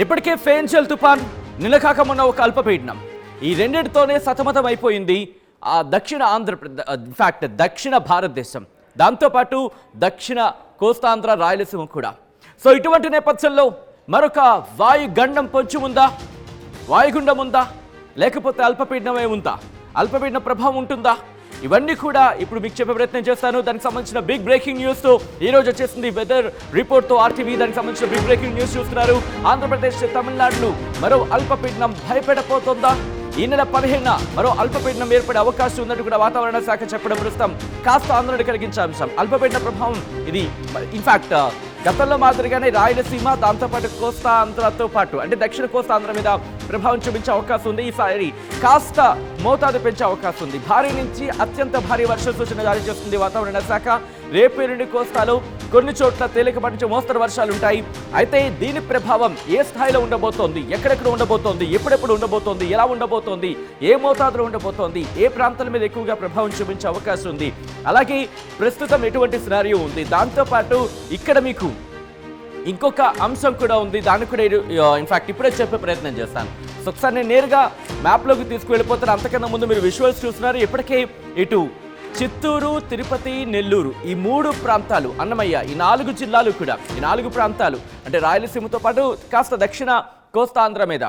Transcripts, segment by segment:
ఇప్పటికే ఫేంజల్ తుఫాన్ నిన్న కాక మొన్న ఒక అల్పపీడనం ఈ రెండింటితోనే సతమతం అయిపోయింది ఆ దక్షిణ ఆంధ్రప్రదేశ్ దక్షిణ భారతదేశం, దాంతోపాటు దక్షిణ కోస్తాంధ్ర రాయలసీమ కూడా. సో ఇటువంటి నేపథ్యంలో మరొక వాయుగండం పొంచి ఉందా, వాయుగుండం ఉందా, లేకపోతే అల్పపీడనమే ఉందా, అల్పపీడన ప్రభావం ఉంటుందా, ఇవన్నీ కూడా ఇప్పుడు మీకు చెప్పే ప్రయత్నం చేస్తాను. దానికి సంబంధించిన బిగ్ బ్రేకింగ్ న్యూస్ తో ఈ రోజు వచ్చేసింది వెదర్ రిపోర్ట్ తో ఆర్టీవీ. దానికి సంబంధించిన బిగ్ బ్రేకింగ్ న్యూస్ చూస్తున్నారు. ఆంధ్రప్రదేశ్ తమిళనాడును మరో అల్పపీడనం భయపెడపోతుందా? ఈ నెల 15న మరో అల్పపీడనం ఏర్పడే అవకాశం ఉన్నట్టు కూడా వాతావరణ శాఖ చెప్పడం ప్రస్తుతం కాస్త ఆందోళన కలిగించే అంశం. అల్పపీడన ప్రభావం ఇది ఇన్ఫాక్ట్ గతంలో మాదిరిగానే రాయలసీమ, దాంతోపాటు కోస్తా ఆంధ్రతో పాటు అంటే దక్షిణ కోస్తా ఆంధ్ర మీద ప్రభావం చూపించే అవకాశం ఉంది. ఈసారి కాస్త మోతాదు పెంచే అవకాశం ఉంది. భారీ నుంచి అత్యంత భారీ వర్ష సూచన జారీ చేస్తుంది వాతావరణ శాఖ. రేపు ఎల్లుండి కోస్తాలో కొన్ని చోట్ల తేలికపాటి నుంచి మోస్తరు వర్షాలు ఉంటాయి. అయితే దీని ప్రభావం ఏ స్థాయిలో ఉండబోతోంది, ఎక్కడెక్కడ ఉండబోతోంది, ఎప్పుడెప్పుడు ఉండబోతోంది, ఎలా ఉండబోతోంది, ఏ మోతాదులో ఉండబోతోంది, ఏ ప్రాంతాల మీద ఎక్కువగా ప్రభావం చూపించే అవకాశం ఉంది, అలాగే ప్రస్తుతం ఎటువంటి సినారియో ఉంది, దాంతోపాటు ఇక్కడ మీకు ఇంకొక అంశం కూడా ఉంది. దాన్ని కూడా ఇన్ఫాక్ట్ ఇప్పుడే చెప్పే ప్రయత్నం చేస్తాను. సో ఒకసారి నేను నేరుగా మ్యాప్లోకి తీసుకువెళ్ళిపోతాను. అంతకన్నా ముందు మీరు విజువల్స్ చూస్తున్నారు. ఇప్పటికే ఇటు చిత్తూరు, తిరుపతి, నెల్లూరు ఈ 3 ప్రాంతాలు, అన్నమయ్య ఈ 4 జిల్లాలు కూడా, ఈ 4 ప్రాంతాలు అంటే రాయలసీమతో పాటు కాస్త దక్షిణ కోస్తాంధ్ర మీద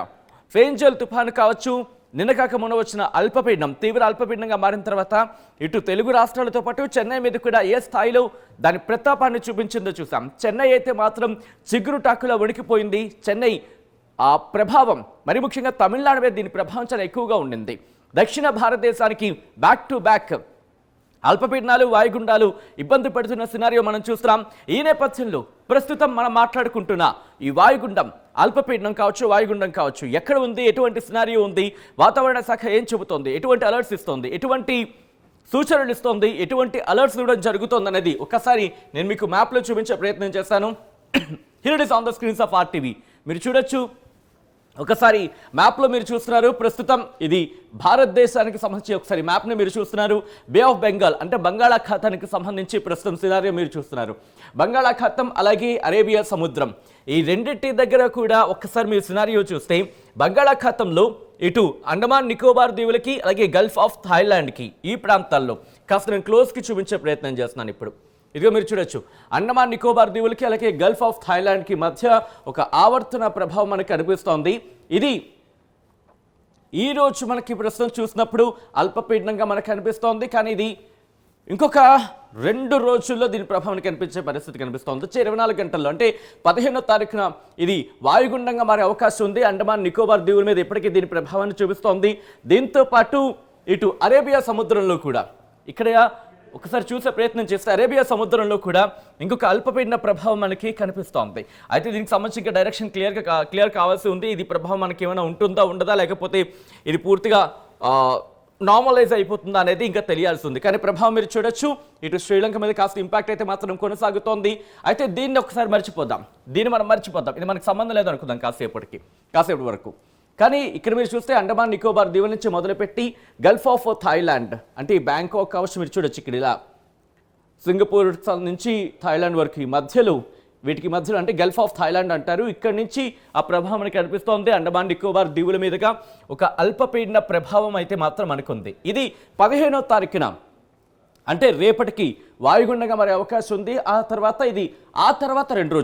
ఫేంజల్ తుఫాను కావచ్చు, నిన్న కాక మొన్న వచ్చిన అల్పపీడనం తీవ్ర అల్పపీడనంగా మారిన తర్వాత ఇటు తెలుగు రాష్ట్రాలతో పాటు చెన్నై మీద కూడా ఏ స్థాయిలో దాని ప్రతాపాన్ని చూపించిందో చూసాం. చెన్నై అయితే మాత్రం చిగురుటాకులా వణికిపోయింది. చెన్నై ఆ ప్రభావం మరి ముఖ్యంగా తమిళనాడు మీద దీని ప్రభావం చాలా ఎక్కువగా ఉండింది. దక్షిణ భారతదేశానికి బ్యాక్ టు బ్యాక్ అల్పపీడనాలు, వాయుగుండాలు ఇబ్బంది పెడుతున్న సినారియో మనం చూస్తున్నాం. ఈ నేపథ్యంలో ప్రస్తుతం మనం మాట్లాడుకుంటున్న ఈ వాయుగుండం, అల్పపీడనం కావచ్చు, వాయుగుండం కావచ్చు, ఎక్కడ ఉంది, ఎటువంటి సినారియో ఉంది, వాతావరణ శాఖ ఏం చెబుతోంది, ఎటువంటి అలర్ట్స్ ఇస్తోంది, ఎటువంటి సూచనలు ఇస్తోంది, ఎటువంటి అలర్ట్స్ ఇవ్వడం జరుగుతోంది అనేది ఒక్కసారి నేను మీకు మ్యాప్లో చూపించే ప్రయత్నం చేస్తాను. Here it is on the screens of RTV. మీరు చూడొచ్చు, ఒకసారి మ్యాప్లో మీరు చూస్తున్నారు. ప్రస్తుతం ఇది భారతదేశానికి సంబంధించి ఒకసారి మ్యాప్ని మీరు చూస్తున్నారు. బే ఆఫ్ బెంగాల్ అంటే బంగాళాఖాతానికి సంబంధించి ప్రస్తుతం సినారియో మీరు చూస్తున్నారు. బంగాళాఖాతం అలాగే అరేబియా సముద్రం ఈ రెండింటి దగ్గర కూడా ఒక్కసారి మీరు సినారియో చూస్తే బంగాళాఖాతంలో ఇటు అండమాన్ నికోబార్ దీవులకి అలాగే గల్ఫ్ ఆఫ్ థాయిలాండ్కి ఈ ప్రాంతాల్లో కాస్త నేను క్లోజ్కి చూపించే ప్రయత్నం చేస్తున్నాను. ఇప్పుడు ఇదిగో మీరు చూడొచ్చు, అండమాన్ నికోబార్ దీవులకి అలాగే గల్ఫ్ ఆఫ్ థాయిలాండ్కి మధ్య ఒక ఆవర్తన ప్రభావం మనకు కనిపిస్తోంది. ఇది ఈ రోజు మనకి ప్రస్తుతం చూసినప్పుడు అల్పపీడనంగా మనకు కనిపిస్తోంది. కానీ ఇది ఇంకొక 2 రోజుల్లో దీని ప్రభావం కనిపించే పరిస్థితి కనిపిస్తోంది. వచ్చే 24 గంటల్లో అంటే 15వ తారీఖున ఇది వాయుగుండంగా మారే అవకాశం ఉంది. అండమాన్ నికోబార్ దీవుల మీద ఇప్పటికీ దీని ప్రభావాన్ని చూపిస్తోంది. దీంతో పాటు ఇటు అరేబియా సముద్రంలో కూడా ఇక్కడ ఒకసారి చూసే ప్రయత్నం చేస్తే అరేబియా సముద్రంలో కూడా ఇంకొక అల్పపీడన ప్రభావం మనకి కనిపిస్తోంది. అయితే దీనికి సంబంధించి ఇంకా డైరెక్షన్ క్లియర్ కావాల్సి ఉంది. ఇది ప్రభావం మనకి ఏమైనా ఉంటుందా, ఉండదా, లేకపోతే ఇది పూర్తిగా నార్మలైజ్ అయిపోతుందా అనేది ఇంకా తెలియాల్సి ఉంది. కానీ ప్రభావం మీరు చూడొచ్చు, ఇటు శ్రీలంక మీద కాస్త ఇంపాక్ట్ అయితే మాత్రం కొనసాగుతోంది. అయితే దీన్ని ఒకసారి మర్చిపోదాం, మనం మర్చిపోద్దాం, ఇది మనకు సంబంధం లేదు అనుకుందాం కాసేపటి వరకు. కానీ ఇక్కడ మీరు చూస్తే అండమాన్ నికోబార్ దీవుల నుంచి మొదలుపెట్టి గల్ఫ్ ఆఫ్ థాయిలాండ్ అంటే ఈ బ్యాంకాక్ కావచ్చు, మీరు చూడొచ్చు ఇక్కడ ఇలా సింగపూర్ నుంచి థాయిలాండ్ వరకు ఈ మధ్యలో, వీటికి మధ్యలో అంటే గల్ఫ్ ఆఫ్ థాయిలాండ్ అంటారు. ఇక్కడ నుంచి ఆ ప్రభావం మనకి కనిపిస్తోంది. అండమాన్ నికోబార్ దీవుల మీదుగా ఒక అల్పపీడన ప్రభావం అయితే మాత్రం అనుకుంది. ఇది 15వ తారీఖున అంటే రేపటికి వాయుగుండంగా మారే అవకాశం ఉంది. ఆ తర్వాత 2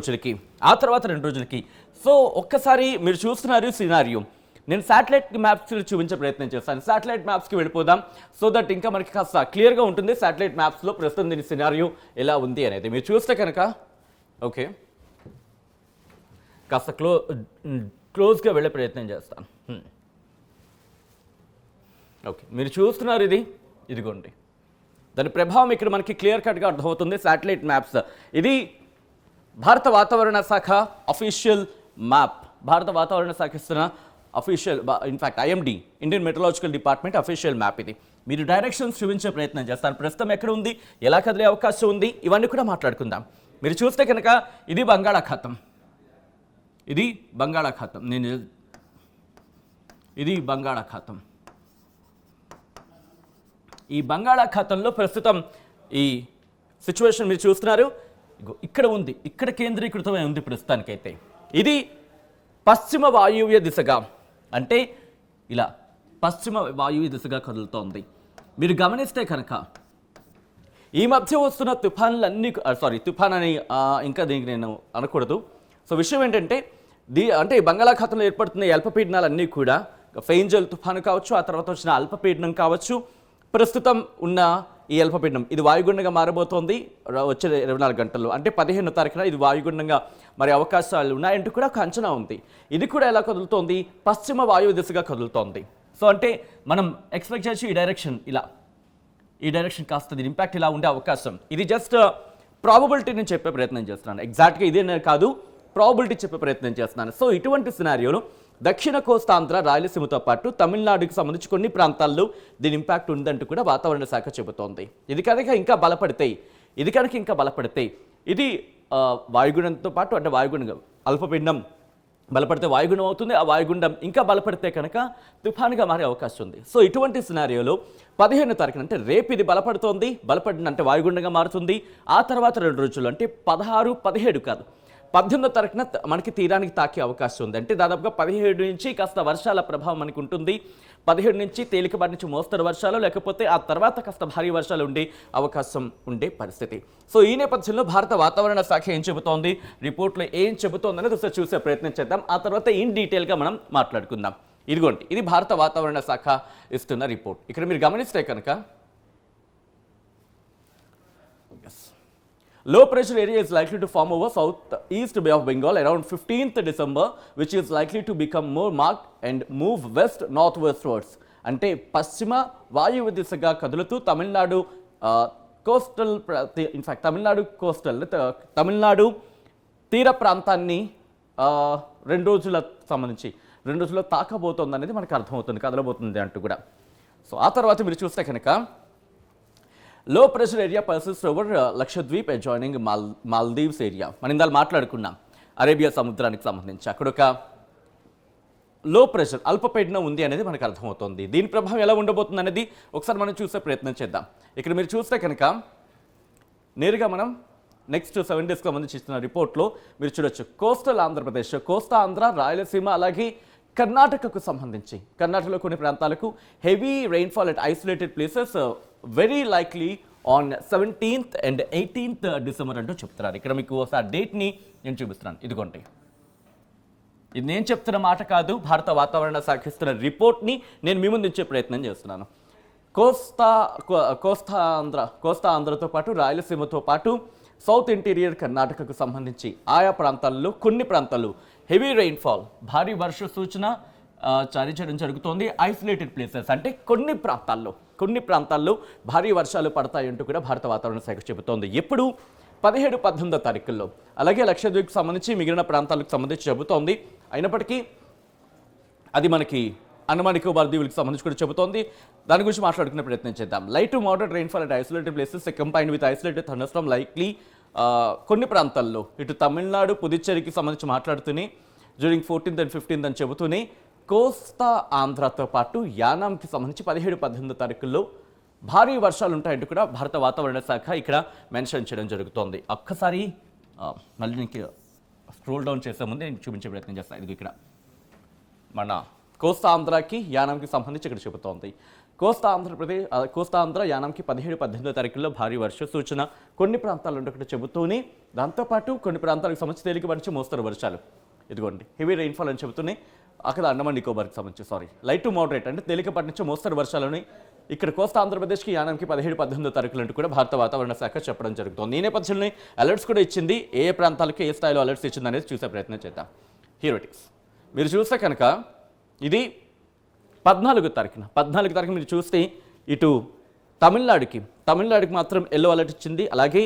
రోజులకి. సో ఒక్కసారి మీరు చూస్తున్నారు సినారియో. నేను శాటిలైట్ మ్యాప్స్ చూపించే ప్రయత్నం చేస్తాను. శాటిలైట్ మ్యాప్స్కి వెళ్ళిపోదాం, సో దట్ ఇంకా మనకి కాస్త క్లియర్గా ఉంటుంది శాటిలైట్ మ్యాప్స్లో ప్రస్తుతం దీని సినారియో ఎలా ఉంది అనేది. మీరు చూస్తే కనుక ఓకే, కాస్త క్లోజ్గా వెళ్ళే ప్రయత్నం చేస్తాను. ఓకే, మీరు చూస్తున్నారు ఇదిగోండి, దాని ప్రభావం ఇక్కడ మనకి క్లియర్ కట్గా అర్థమవుతుంది. శాటిలైట్ మ్యాప్స్ ఇది భారత వాతావరణ శాఖ అఫీషియల్ మ్యాప్, భారత వాతావరణ శాఖ ఇస్తున్న official in fact IMD Indian metrological department official map ఇది. మీరు డైరెక్షన్స్ చూపించే ప్రయత్నం చేస్తాను. ప్రస్తుతం ఎక్కడ ఉంది, ఎలా కదిలే అవకాశం ఉంది, ఇవన్నీ కూడా మాట్లాడుకుందాం. మీరు చూస్తే కనుక ఇది బంగాళాఖాతం, ఈ బంగాళాఖాతంలో ప్రస్తుతం ఈ సిచ్యువేషన్ మీరు చూస్తున్నారు. ఇక్కడ ఉంది, ఇక్కడ కేంద్రీకృతమై ఉంది ప్రస్తుతానికైతే. ఇది పశ్చిమ వాయువ్య దిశగా అంటే ఇలా పశ్చిమ వాయువ్య దిశగా కదులుతోంది. మీరు గమనిస్తే కనుక ఈ మధ్య వస్తున్న తుఫాన్లన్నీ తుఫాన్ అని ఇంకా దీనికి నేను అనకూడదు. సో విషయం ఏంటంటే అంటే బంగాళాఖాతంలో ఏర్పడుతున్న అల్పపీడనాలన్నీ కూడా ఫెయింజల్ తుఫాను కావచ్చు, ఆ తర్వాత వచ్చిన అల్పపీడనం కావచ్చు, ప్రస్తుతం ఉన్న ఈ అల్పపీడనం ఇది వాయుగుండంగా మారబోతోంది వచ్చే 24 గంటల్లో. అంటే 15వ తారీఖున ఇది వాయుగుండంగా మరి అవకాశాలు ఉన్నాయంటూ కూడా ఒక అంచనా ఉంది. ఇది కూడా ఎలా కదులుతోంది? పశ్చిమ వాయువు దిశగా కదులుతోంది. సో అంటే మనం ఎక్స్పెక్ట్ చేయొచ్చు ఈ డైరెక్షన్ కాస్త దీని ఇంపాక్ట్ ఇలా ఉండే అవకాశం. ఇది జస్ట్ ప్రాబబిలిటీ నేను చెప్పే ప్రయత్నం చేస్తున్నాను. ఎగ్జాక్ట్గా ఇదే కాదు, ప్రాబబిలిటీ చెప్పే ప్రయత్నం చేస్తున్నాను. సో ఇటువంటి సినారియోలో దక్షిణ కోస్తాంధ్ర రాయలసీమతో పాటు తమిళనాడుకి సంబంధించి కొన్ని ప్రాంతాల్లో దీని ఇంపాక్ట్ ఉందంటూ కూడా వాతావరణ శాఖ చెబుతోంది. ఇది కనుక ఇంకా బలపడితే ఇది వాయుగుండంతో పాటు అంటే వాయుగుండం అల్పపీడనం బలపడితే వాయుగుండం అవుతుంది. ఆ వాయుగుండం ఇంకా బలపడితే కనుక తుఫానుగా మారే అవకాశం ఉంది. సో ఇటువంటి సినారియోలో 15వ తారీఖున అంటే రేపు ఇది బలపడిన అంటే వాయుగుండంగా మారుతుంది. ఆ తర్వాత 2 రోజులు అంటే 16, 17 కాదు 18వ తారీఖున మనకి తీరానికి తాకే అవకాశం ఉంది. అంటే దాదాపుగా 17 నుంచి కాస్త వర్షాల ప్రభావం మనకు ఉంటుంది. 17 నుంచి తేలికపాటి నుంచి మోస్తరు వర్షాలు, లేకపోతే ఆ తర్వాత కాస్త భారీ వర్షాలు ఉండే అవకాశం ఉండే పరిస్థితి. సో ఈ నేపథ్యంలో భారత వాతావరణ శాఖ ఏం చెబుతోంది, రిపోర్ట్లో ఏం చెబుతోంది అనేది ఒకసారి చూసే ప్రయత్నం చేద్దాం. ఆ తర్వాత ఇన్ డీటెయిల్గా మనం మాట్లాడుకుందాం. ఇదిగోండి, ఇది భారత వాతావరణ శాఖ ఇస్తున్న రిపోర్ట్. ఇక్కడ మీరు గమనిస్తే కనుక low pressure area is likely to form over southeast Bay of Bengal around 15th December, which is likely to become more marked and move west northwestwards. అంటే పశ్చిమ వాయువ్య దిశగా కదులుతూ తమిళనాడు కోస్టల్ తమిళనాడు తీర ప్రాంతాన్ని 2 రోజుల్లో తాకబోతోంది అనేది మనకు అర్థమవుతుంది, కదలబోతుంది అంటూ కూడా. సో ఆ తర్వాత మీరు చూస్తే కనుక లో pressure area persist over Lakshadweep adjoining Maldives area. మనం ఇందాక మాట్లాడుకున్నాం అరేబియా సముద్రానికి సంబంధించి. అక్కడ ఒక లో ప్రెషర్ అల్పపీడనం ఉంది అనేది మనకు అర్థమవుతుంది. దీని ప్రభావం ఎలా ఉండబోతుంది అనేది ఒకసారి మనం చూసే ప్రయత్నం చేద్దాం. ఇక్కడ మీరు చూస్తే కనుక నేరుగా మనం నెక్స్ట్ 7 డేస్కి సంబంధించి ఇస్తున్న రిపోర్ట్లో మీరు చూడొచ్చు కోస్టల్ ఆంధ్రప్రదేశ్, కోస్తా ఆంధ్ర, రాయలసీమ, అలాగే కర్ణాటకకు సంబంధించి కర్ణాటకలో కొన్ని ప్రాంతాలకు heavy rainfall at isolated places very likely on 17th and 18th December అంటూ చెప్తున్నారు. ఇక్కడ మీకు ఒకసారి డేట్ని నేను చూపిస్తున్నాను. ఇదిగోండి, ఇది నేను చెప్తున్న మాట కాదు, భారత వాతావరణ శాఖ ఇస్తున్న రిపోర్ట్ని నేను మీ ముందు ఇచ్చే ప్రయత్నం చేస్తున్నాను. కోస్తా ఆంధ్రతో పాటు రాయలసీమతో పాటు సౌత్ ఇంటీరియర్ కర్ణాటకకు సంబంధించి ఆయా ప్రాంతాల్లో కొన్ని ప్రాంతాలు హెవీ రెయిన్ఫాల్ భారీ వర్ష సూచన జారీ చేయడం జరుగుతోంది. ఐసోలేటెడ్ ప్లేసెస్ అంటే కొన్ని ప్రాంతాల్లో భారీ వర్షాలు పడతాయంటూ కూడా భారత వాతావరణ శాఖ చెబుతోంది. ఎప్పుడు 17, 18వ తారీఖుల్లో. అలాగే లక్షద్వీప్కి సంబంధించి మిగిలిన ప్రాంతాలకు సంబంధించి చెబుతోంది. అయినప్పటికీ అది మనకి అండమాన్ నికోబార్ దీవులకు సంబంధించి కూడా చెబుతోంది. దాని గురించి మాట్లాడుకునే ప్రయత్నం చేద్దాం. Light to moderate rainfall at isolated places combined with isolated thunderstorm likely కొన్ని ప్రాంతాల్లో ఇటు తమిళనాడు, పుదుచ్చేరికి సంబంధించి మాట్లాడుతూనే డ్యూరింగ్ 14th and 15th అని చెబుతూనే కోస్తా ఆంధ్రతో పాటు యానాంకి సంబంధించి 17, 18వ తారీఖుల్లో భారీ వర్షాలు ఉంటాయంటూ కూడా భారత వాతావరణ శాఖ ఇక్కడ మెన్షన్ చేయడం జరుగుతోంది. ఒక్కసారి మళ్ళీ నేను స్క్రోల్ డౌన్ చేసే ముందు నేను చూపించే ప్రయత్నం చేస్తాను. ఇది ఇక్కడ మన కోస్తా ఆంధ్రాకి యానాంకి సంబంధించి ఇక్కడ చెబుతోంది. కోస్తా ఆంధ్ర యానాంకి 17, 18వ తారీఖుల్లో భారీ వర్ష సూచన కొన్ని ప్రాంతాల్లో ఇక్కడ చెబుతూనే దాంతోపాటు కొన్ని ప్రాంతాలకు సంబంధించి తేలికపాటి నుంచి మోస్తరు వర్షాలు. ఇదిగోండి హెవీ రెయిన్ఫాల్ అని చెబుతూనే అక్కడ అండమాన్ నికోబార్కి సంబంధించి లైట్ టు మోడరేట్ అంటే తేలికపాటి నుంచి మోస్తరు వర్షాలని ఇక్కడ కోస్తా ఆంధ్రప్రదేశ్కి యానాంకి 17, 18వ తారీఖులు అంటూ కూడా భారత వాతావరణ శాఖ చెప్పడం జరుగుతుంది. ఈ నేపథ్యంలో అలర్ట్స్ కూడా ఇచ్చింది. ఏ ప్రాంతాలకు ఏ స్థాయిలో అలర్ట్స్ ఇచ్చింది అనేది చూసే ప్రయత్నం చేద్దాం. హీరోటిక్స్ మీరు చూస్తే కనుక ఇది 14వ తారీఖున మీరు చూస్తే ఇటు తమిళనాడుకి మాత్రం ఎల్లో అలర్ట్ ఇచ్చింది. అలాగే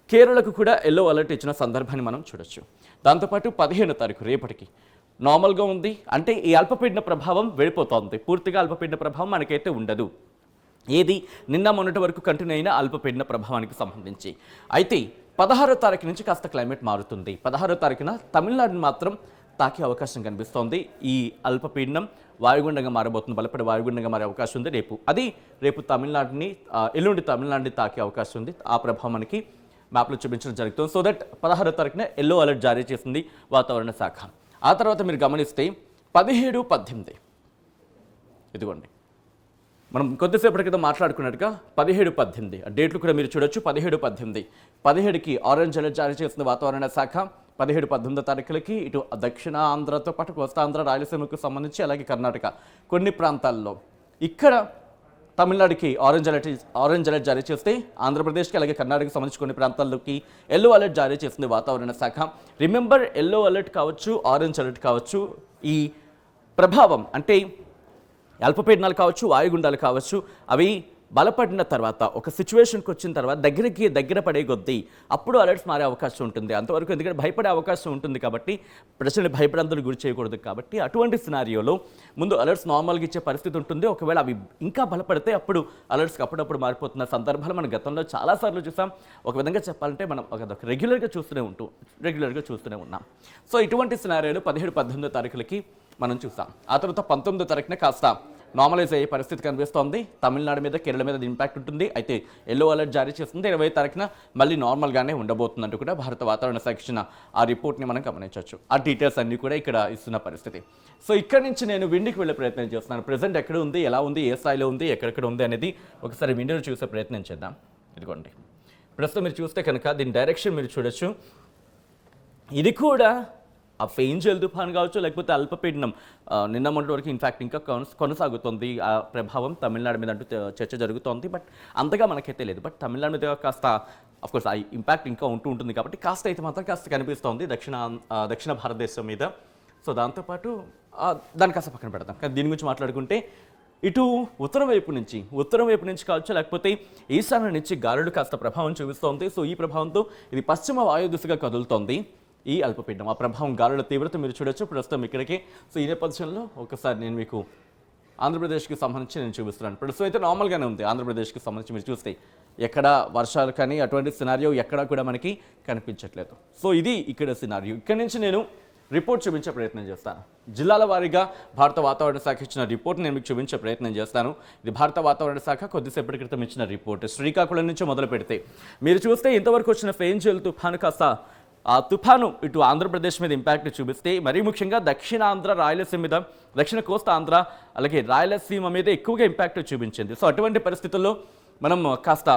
కేరళకు కూడా ఎల్లో అలర్ట్ ఇచ్చిన సందర్భాన్ని మనం చూడొచ్చు. దాంతోపాటు 15వ తారీఖు రేపటికి నార్మల్గా ఉంది. అంటే ఈ అల్పపీడన ప్రభావం వెళ్ళిపోతుంది. పూర్తిగా అల్పపీడన ప్రభావం మనకైతే ఉండదు. ఏది నిన్న మొన్నటి వరకు కంటిన్యూ అయిన అల్పపీడన ప్రభావానికి సంబంధించి. అయితే 16వ తారీఖు నుంచి కాస్త క్లైమేట్ మారుతుంది. 16వ తారీఖున తమిళనాడుని మాత్రం తాకే అవకాశం కనిపిస్తోంది. ఈ అల్పపీడనం వాయుగుండంగా మారబోతుంది, బలపడే వాయుగుండంగా మారే అవకాశం ఉంది. రేపు ఎల్లుండి తమిళనాడుని తాకే అవకాశం ఉంది. ఆ ప్రభావం మనకి మ్యాప్లో చూపించడం జరుగుతుంది. సో దట్ 16వ తారీఖున ఎల్లో అలర్ట్ జారీ చేసింది వాతావరణ శాఖ. ఆ తర్వాత మీరు గమనిస్తే 17, 18 ఇదిగోండి, మనం కొద్దిసేపటి క్రితం మాట్లాడుకున్నట్టుగా 17, 18 డేట్లు కూడా మీరు చూడొచ్చు. 17, 18 17కి ఆరెంజ్ అలర్ట్ జారీ చేసిన వాతావరణ శాఖ. 17, 18 తారీఖులకి ఇటు దక్షిణ ఆంధ్రతో పాటు కోస్తాంధ్ర, రాయలసీమకు సంబంధించి అలాగే కర్ణాటక కొన్ని ప్రాంతాల్లో, ఇక్కడ తమిళనాడుకి ఆరెంజ్ అలర్ట్ జారీ చేస్తే ఆంధ్రప్రదేశ్కి అలాగే కర్ణాటకకి సంబంధించి కొన్ని ప్రాంతాల్లోకి ఎల్లో అలర్ట్ జారీ చేసింది వాతావరణ శాఖ. రిమెంబర్, ఎల్లో అలర్ట్ కావచ్చు, ఆరెంజ్ అలర్ట్ కావచ్చు, ఈ ప్రభావం అంటే అల్పపీడనాలు కావచ్చు, వాయుగుండాలు కావచ్చు, అవి బలపడిన తర్వాత ఒక సిచ్యువేషన్కి వచ్చిన తర్వాత దగ్గర పడే కొద్దీ అప్పుడు అలర్ట్స్ మారే అవకాశం ఉంటుంది. అంతవరకు ఎందుకంటే భయపడే అవకాశం ఉంటుంది కాబట్టి ప్రజల్ని భయపడందుకు గురి చేయకూడదు కాబట్టి అటువంటి సినారియోలో ముందు అలర్ట్స్ నార్మల్గా ఇచ్చే పరిస్థితి ఉంటుంది. ఒకవేళ అవి ఇంకా బలపడితే అప్పుడు అలర్ట్స్కి అప్పుడప్పుడు మారిపోతున్న సందర్భాలు మనం గతంలో చాలాసార్లు చూసాం. ఒక విధంగా చెప్పాలంటే మనం రెగ్యులర్గా చూస్తూనే ఉన్నాం. సో ఇటువంటి సినారియోలు 17, 18 తారీఖులకి మనం చూసాం. ఆ తర్వాత 19వ తారీఖున కాస్త నార్మలైజ్ అయ్యే పరిస్థితి కనిపిస్తోంది. తమిళనాడు మీద, కేరళ మీద ఇంపాక్ట్ ఉంటుంది. అయితే ఎల్లో అలర్ట్ జారీ చేస్తుంది. 20వ తారీఖున మళ్ళీ నార్మల్గానే ఉండబోతుందంటూ కూడా భారత వాతావరణ శాఖ ఇచ్చిన ఆ రిపోర్ట్ని మనం గమనించవచ్చు. ఆ డీటెయిల్స్ అన్నీ కూడా ఇక్కడ ఇస్తున్న పరిస్థితి. సో ఇక్కడ నుంచి నేను విండికి వెళ్ళే ప్రయత్నం చేస్తున్నాను. ప్రజెంట్ ఎక్కడ ఉంది, ఎలా ఉంది, ఏ స్థాయిలో ఉంది, ఎక్కడెక్కడ ఉంది అనేది ఒకసారి విండిని చూసే ప్రయత్నం చేద్దాం. ఇదిగోండి, ప్రస్తుతం మీరు చూస్తే కనుక దీని డైరెక్షన్ మీరు చూడొచ్చు. ఇది కూడా ఆ ఫెయింజల్ తుఫాన్ కావచ్చు, లేకపోతే అల్పపీడనం నిన్న మొన్నటి వరకు ఇన్ఫ్యాక్ట్ ఇంకా కొనసాగుతుంది ఆ ప్రభావం తమిళనాడు మీద అంటూ చర్చ జరుగుతోంది. బట్ అంతగా మనకైతే లేదు. బట్ తమిళనాడు మీద కాస్త అఫ్కోర్స్ ఆ ఇంపాక్ట్ ఇంకా ఉంటుంది కాబట్టి కాస్త అయితే మాత్రం కాస్త కనిపిస్తోంది దక్షిణ భారతదేశం మీద. సో దాంతోపాటు దాన్ని కాస్త పక్కన పెడతాం. కానీ దీని గురించి మాట్లాడుకుంటే ఇటు ఉత్తరం వైపు నుంచి కావచ్చు, లేకపోతే ఈశాన్య నుంచి గాలులు కాస్త ప్రభావం చూపిస్తోంది. సో ఈ ప్రభావంతో ఇది పశ్చిమ వాయు దిశగా కదులుతోంది ఈ అల్పపీడనం. ఆ ప్రభావం గాలుల తీవ్రత మీరు చూడొచ్చు ప్రస్తుతం ఇక్కడికి. సో ఈ నేపథ్యంలో ఒకసారి నేను మీకు ఆంధ్రప్రదేశ్కి సంబంధించి నేను చూపిస్తున్నాను. ప్రస్తుతం అయితే నార్మల్గానే ఉంది. ఆంధ్రప్రదేశ్కి సంబంధించి మీరు చూస్తే ఎక్కడ వర్షాలు కానీ అటువంటి సినారియో ఎక్కడా కూడా మనకి కనిపించట్లేదు. సో ఇది ఇక్కడ సినారియో. ఇక్కడి నుంచి నేను రిపోర్ట్ చూపించే ప్రయత్నం చేస్తాను. జిల్లాల వారీగా భారత వాతావరణ శాఖ ఇచ్చిన రిపోర్ట్ నేను మీకు చూపించే ప్రయత్నం చేస్తాను. ఇది భారత వాతావరణ శాఖ కొద్దిసేపటి క్రితం ఇచ్చిన రిపోర్ట్. శ్రీకాకుళం నుంచి మొదలు పెడితే మీరు చూస్తే ఇంతవరకు వచ్చిన ఫెయింజల్ తుఫాను కాస్త ఆ తుఫాను ఇటు ఆంధ్రప్రదేశ్ మీద ఇంపాక్ట్ చూపిస్తే మరీ ముఖ్యంగా దక్షిణ ఆంధ్ర, రాయలసీమ మీద, దక్షిణ కోస్తా ఆంధ్ర అలాగే రాయలసీమ మీద ఎక్కువగా ఇంపాక్ట్ చూపించింది. సో అటువంటి పరిస్థితుల్లో మనం కాస్త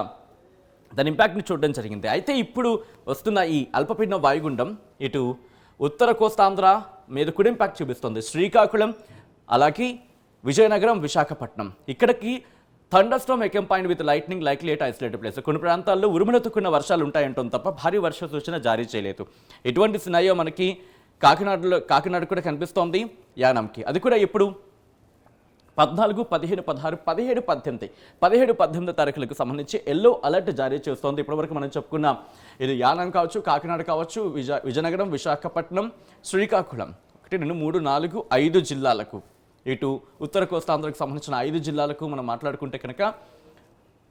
దాని ఇంపాక్ట్ని చూడడం జరిగింది. అయితే ఇప్పుడు వస్తున్న ఈ అల్పపీడన వాయుగుండం ఇటు ఉత్తర కోస్తాంధ్ర మీద కూడా ఇంపాక్ట్ చూపిస్తుంది. శ్రీకాకుళం అలాగే విజయనగరం, విశాఖపట్నం ఇక్కడికి thunderstorm accompanied with lightning likely at isolated place. కొన్ని ప్రాంతాల్లో ఉరుములతో కూడిన వర్షాలు ఉంటాయంటాం తప్ప భారీ వర్ష సూచన జారీ చేయలేదు. ఎటువంటి సినారియో మనకి కాకినాడ కూడా కనిపిస్తోంది, యానంకి. అది కూడా ఇప్పుడు 14, 15, 16, 17, 18 తారీఖులకు సంబంధించి ఎల్లో అలర్ట్ జారీ చేస్తోంది. ఇప్పటివరకు మనం చెప్పుకున్న ఇది యానం కావచ్చు, కాకినాడ కావచ్చు, విజయనగరం, విశాఖపట్నం, శ్రీకాకుళం 1, 2, 3, 4, 5 జిల్లాలకు, ఇటు ఉత్తర కోస్తాంధ్రకు సంబంధించిన 5 జిల్లాలకు మనం మాట్లాడుకుంటే కనుక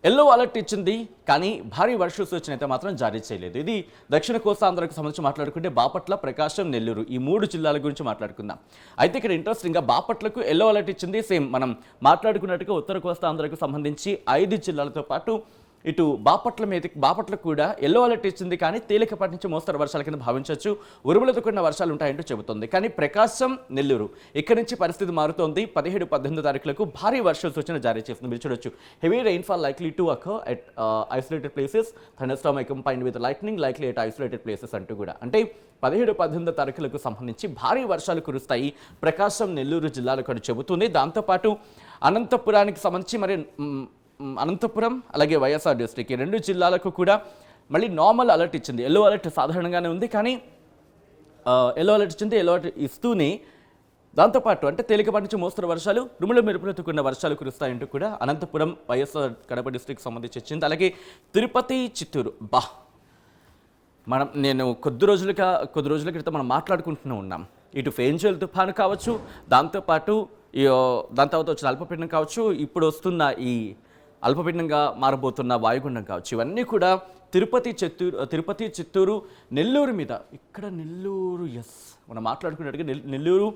ఎల్లో అలర్ట్ ఇచ్చింది. కానీ భారీ వర్ష సూచన అయితే మాత్రం జారీ చేయలేదు. ఇది దక్షిణ కోస్తాంధ్రకు సంబంధించి మాట్లాడుకుంటే బాపట్ల, ప్రకాశం, నెల్లూరు ఈ 3 జిల్లాల గురించి మాట్లాడుకుందాం. అయితే ఇక్కడ ఇంట్రెస్టింగ్గా బాపట్లకు ఎల్లో అలర్ట్ ఇచ్చింది. సేమ్ మనం మాట్లాడుకున్నట్టుగా ఉత్తర కోస్తాంధ్రకు సంబంధించి 5 జిల్లాలతో పాటు ఇటు బాపట్లకు కూడా ఎల్లో అలర్ట్ ఇచ్చింది. కానీ తేలికపాటి నుంచి మోస్తరు వర్షాల కింద భావించవచ్చు. ఉరుములతో కూడిన వర్షాలు ఉంటాయంటూ చెబుతుంది. కానీ ప్రకాశం, నెల్లూరు ఇక్కడి నుంచి పరిస్థితి మారుతోంది. 17, 18 తారీఖులకు భారీ వర్ష సూచన జారీ చేస్తుంది. మీరు చూడొచ్చు. Heavy rainfall likely to occur at isolated places, thunderstorm accompanied with lightning likely at isolated places అంటూ కూడా. అంటే 17, 18 తారీఖులకు సంబంధించి భారీ వర్షాలు కురుస్తాయి ప్రకాశం, నెల్లూరు జిల్లాలకు అని చెబుతుంది. దాంతోపాటు అనంతపురానికి సంబంధించి మరి అనంతపురం అలాగే వైఎస్ఆర్ డిస్ట్రిక్ట్ ఈ 2 జిల్లాలకు కూడా మళ్ళీ నార్మల్ అలర్ట్ ఇచ్చింది. ఎల్లో అలర్ట్ సాధారణంగానే ఉంది, కానీ ఎల్లో అలర్ట్ ఇచ్చింది. ఎల్లో అలర్ట్ ఇస్తూనే దాంతోపాటు అంటే తేలికపాటి నుంచి మోస్తరు వర్షాలు, ఉరుముల మెరుపులతో కూడిన వర్షాలు కురుస్తాయంటూ కూడా అనంతపురం వైఎస్ఆర్ కడప డిస్ట్రిక్ట్ సంబంధించి ఇచ్చింది. అలాగే తిరుపతి, చిత్తూరు నేను కొద్ది రోజుల క్రితం మనం మాట్లాడుకుంటూనే ఉన్నాం. ఇటు ఫెయింజల్ తుఫాను కావచ్చు, దాని తర్వాత వచ్చిన అల్పపీడనం కావచ్చు, ఇప్పుడు వస్తున్న ఈ అల్పపీడనంగా మారబోతున్న వాయుగుండం కావచ్చు, ఇవన్నీ కూడా తిరుపతి, చిత్తూరు, నెల్లూరు మీద. ఇక్కడ నెల్లూరు మనం మాట్లాడుకున్నట్టుగా నెల్లూరు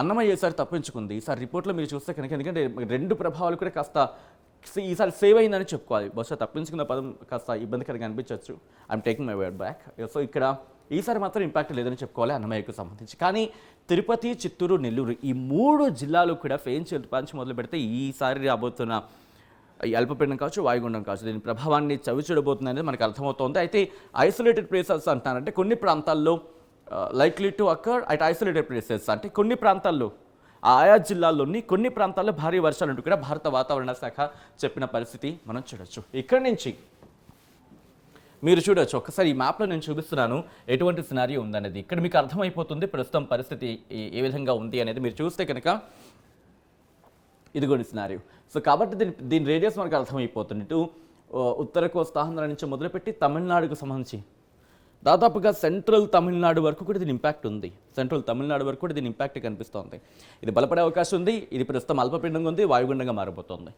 అన్నమయ్య ఈసారి తప్పించుకుంది. ఈసారి రిపోర్ట్లో మీరు చూస్తే కనుక, ఎందుకంటే 2 ప్రభావాలు కూడా కాస్త ఈసారి సేవ్ అయిందని చెప్పుకోవాలి. బహుశా తప్పించుకున్న పదం కాస్త ఇబ్బందికరంగా అనిపించవచ్చు. I'm taking my word back. So ఇక్కడ ఈసారి మాత్రం ఇంపాక్ట్ లేదని చెప్పుకోవాలి అన్నమయ్యకు సంబంధించి. కానీ తిరుపతి, చిత్తూరు, నెల్లూరు ఈ 3 జిల్లాలు కూడా ఫెయిన్స్ పంచి మొదలు పెడితే ఈసారి రాబోతున్న ఈ అల్పపీడనం కావచ్చు, వాయుగుండం కావచ్చు, దీని ప్రభావాన్ని చవిచూడబోతుంది అనేది మనకు అర్థమవుతోంది. అయితే ఐసోలేటెడ్ ప్లేసెస్ అంటారంటే కొన్ని ప్రాంతాల్లో likely to occur at isolated places, అంటే కొన్ని ప్రాంతాల్లో ఆయా జిల్లాల్లోని కొన్ని ప్రాంతాల్లో భారీ వర్షాలంటూ కూడా భారత వాతావరణ శాఖ చెప్పిన పరిస్థితి మనం చూడొచ్చు. ఇక్కడి నుంచి మీరు చూడొచ్చు, ఒకసారి ఈ మ్యాప్లో నేను చూపిస్తున్నాను ఎటువంటి సినారియో ఉందనేది. ఇక్కడ మీకు అర్థమైపోతుంది ప్రస్తుతం పరిస్థితి ఏ విధంగా ఉంది అనేది. మీరు చూస్తే కనుక ఇదిగోండి సినారియో. సో కాబట్టి దీని రేడియస్ మనకు అర్థమైపోతుంది. ఇటు ఉత్తర కోస్తాంధ్ర నుంచి మొదలుపెట్టి తమిళనాడుకు సంబంధించి దాదాపుగా సెంట్రల్ తమిళనాడు వరకు కూడా దీని ఇంపాక్ట్ ఉంది. సెంట్రల్ తమిళనాడు వరకు కూడా దీని ఇంపాక్ట్ కనిపిస్తోంది. ఇది బలపడే అవకాశం ఉంది. ఇది ప్రస్తుతం అల్పపీడనంగా ఉంది, వాయుగుండంగా మారిపోతుంది.